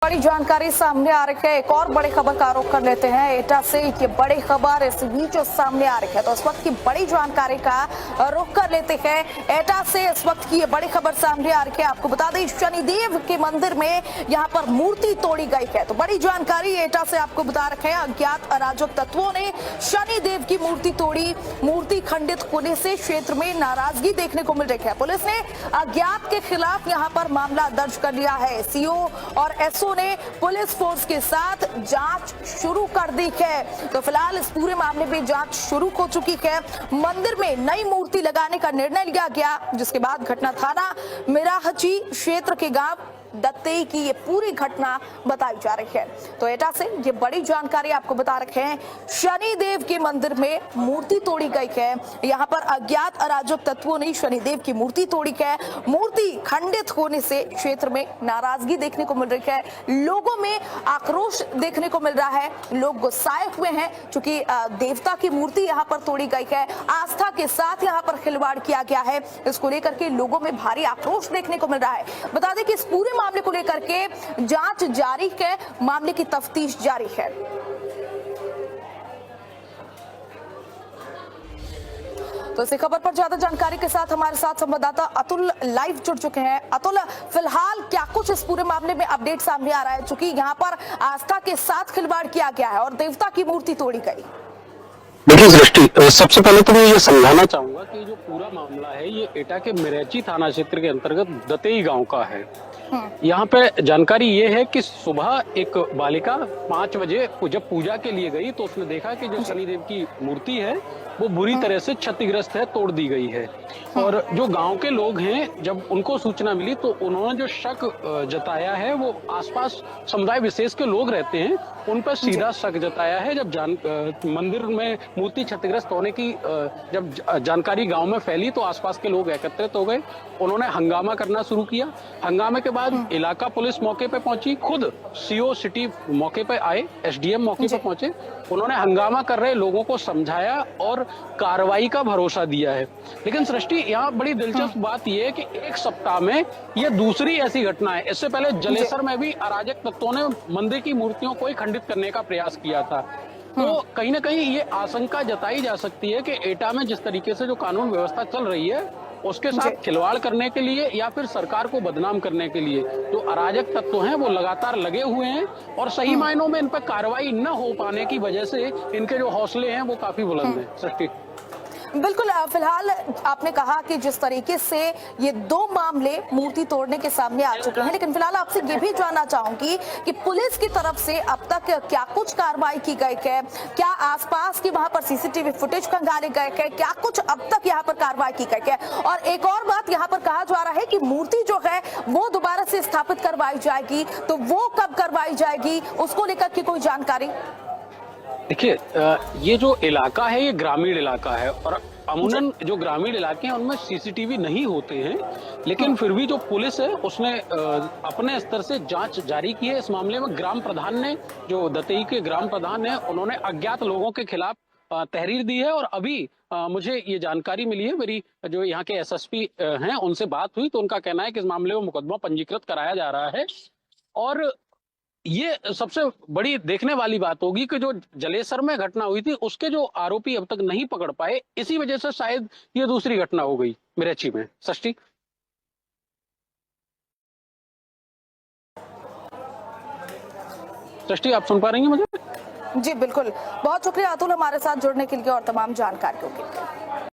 बड़ी जानकारी सामने आ रही है। एक और बड़ी खबर का आरोप कर लेते हैं एटा से। ये बड़ी खबर इस बीच सामने आ रही है, तो इस वक्त की बड़ी जानकारी का रुख कर लेते हैं। एटा से इस वक्त की ये बड़ी खबर सामने आ रही है। आपको बता दें, शनिदेव के मंदिर में यहाँ पर मूर्ति तोड़ी गई है। तो बड़ी जानकारी एटा से आपको बता रखे हैं। अज्ञात अराजक तत्वों ने शनिदेव की मूर्ति तोड़ी। मूर्ति खंडित होने से क्षेत्र में नाराजगी देखने को मिल रही है। पुलिस ने अज्ञात के खिलाफ यहाँ पर मामला दर्ज कर लिया है। सीओ और एसओ ने पुलिस फोर्स के साथ जांच शुरू कर दी है। तो फिलहाल इस पूरे मामले में जांच शुरू हो चुकी है। मंदिर में नई मूर्ति लगाने का निर्णय लिया गया, जिसके बाद घटना थाना मिराहची क्षेत्र के गांव दत्तेई की ये पूरी घटना बताई जा रही है। तो एटा से ये बड़ी जानकारी आपको बता रखे हैं। शनिदेव के मंदिर में मूर्ति तोड़ी गई है। यहाँ पर अज्ञात अराजक तत्वों ने शनिदेव की मूर्ति तोड़ी है। मूर्ति खंडित होने से क्षेत्र में नाराजगी देखने को मिल रही है। लोगों में आक्रोश देखने को मिल रहा है। लोग गुस्साए हुए हैं क्योंकि देवता की मूर्ति यहाँ पर तोड़ी गई है। आस्था के साथ यहाँ पर खिलवाड़ किया गया है। इसको लेकर के लोगों में भारी आक्रोश देखने को मिल रहा है। बता दें कि इस पूरे मामले को लेकर के जांच जारी है। मामले की तफ्तीश जारी है। तो इसी खबर पर ज्यादा जानकारी के साथ हमारे साथ संवाददाता अतुल लाइव जुड़ चुके हैं। अतुल, फिलहाल क्या कुछ इस पूरे मामले में अपडेट सामने आ रहा है, चूंकि यहाँ पर आस्था के साथ खिलवाड़ किया गया है और देवता की मूर्ति तोड़ी गई? देखिए दृष्टि, सबसे पहले तो मैं ये समझाना चाहूंगा कि जो पूरा मामला है ये एटा के मिराची थाना क्षेत्र के अंतर्गत दतेई गांव का है। यहाँ पे जानकारी ये है कि सुबह एक बालिका 5 बजे जब पूजा के लिए गई तो उसने देखा कि जो शनिदेव की मूर्ति है वो बुरी तरह से क्षतिग्रस्त है, तोड़ दी गई है। और जो गांव के लोग हैं, जब उनको सूचना मिली तो उन्होंने जो शक जताया है वो आसपास समुदाय विशेष के लोग रहते हैं उन पर सीधा शक जताया है। जब मंदिर में मूर्ति क्षतिग्रस्त होने की जब जानकारी गांव में फैली तो आसपास के लोग एकत्रित हो गए। उन्होंने हंगामा करना शुरू किया। हंगामे के बाद इलाका पुलिस मौके पे पहुंची, खुद सीओ सिटी मौके पे आए, एसडीएम मौके पे पहुंचे। उन्होंने हंगामा कर रहे लोगों को समझाया और कार्रवाई का भरोसा दिया है। लेकिन सृष्टि, यहाँ बड़ी दिलचस्प बात यह है कि एक सप्ताह में यह दूसरी ऐसी घटना है। इससे पहले जलेसर में भी अराजक तत्वों ने मंदिर की मूर्तियों को खंडित करने का प्रयास किया था। तो कहीं ना कहीं ये आशंका जताई जा सकती है कि एटा में जिस तरीके से जो कानून व्यवस्था चल रही है उसके साथ खिलवाड़ करने के लिए या फिर सरकार को बदनाम करने के लिए जो अराजक तत्व हैं वो लगातार लगे हुए हैं और सही मायनों में इन पर कार्रवाई न हो पाने की वजह से इनके जो हौसले हैं वो काफी बुलंद हैं। सृष्टि, बिल्कुल, फिलहाल आपने कहा कि जिस तरीके से ये 2 मामले मूर्ति तोड़ने के सामने आ चुके हैं, लेकिन फिलहाल आपसे ये भी जानना चाहूंगी कि पुलिस की तरफ से अब तक क्या कुछ कार्रवाई की गई है? क्या आसपास की वहां पर सीसीटीवी फुटेज खंगाले गए हैं? क्या कुछ अब तक यहाँ पर कार्रवाई की गई है? और एक और बात यहाँ पर कहा जा रहा है कि मूर्ति जो है वो दोबारा से स्थापित करवाई जाएगी, तो वो कब करवाई जाएगी, उसको लेकर के कोई जानकारी? देखिए, ये जो इलाका है ये ग्रामीण इलाका है और अमूमन जो ग्रामीण इलाके हैं उनमें सीसीटीवी नहीं होते हैं, लेकिन फिर भी जो पुलिस है उसने अपने स्तर से जांच जारी की है इस मामले में। ग्राम प्रधान ने, जो दतेई के ग्राम प्रधान है, उन्होंने अज्ञात लोगों के खिलाफ तहरीर दी है और अभी मुझे ये जानकारी मिली है, मेरी जो यहाँ के एसएसपी हैं उनसे बात हुई तो उनका कहना है कि इस मामले में मुकदमा पंजीकृत कराया जा रहा है। और ये सबसे बड़ी देखने वाली बात होगी कि जो जलेसर में घटना हुई थी उसके जो आरोपी अब तक नहीं पकड़ पाए, इसी वजह से शायद ये दूसरी घटना हो गई मिराची में। सृष्टि, आप सुन पा रही हैं मुझे? जी बिल्कुल, बहुत शुक्रिया अतुल हमारे साथ जुड़ने के लिए और तमाम जानकारियों के लिए।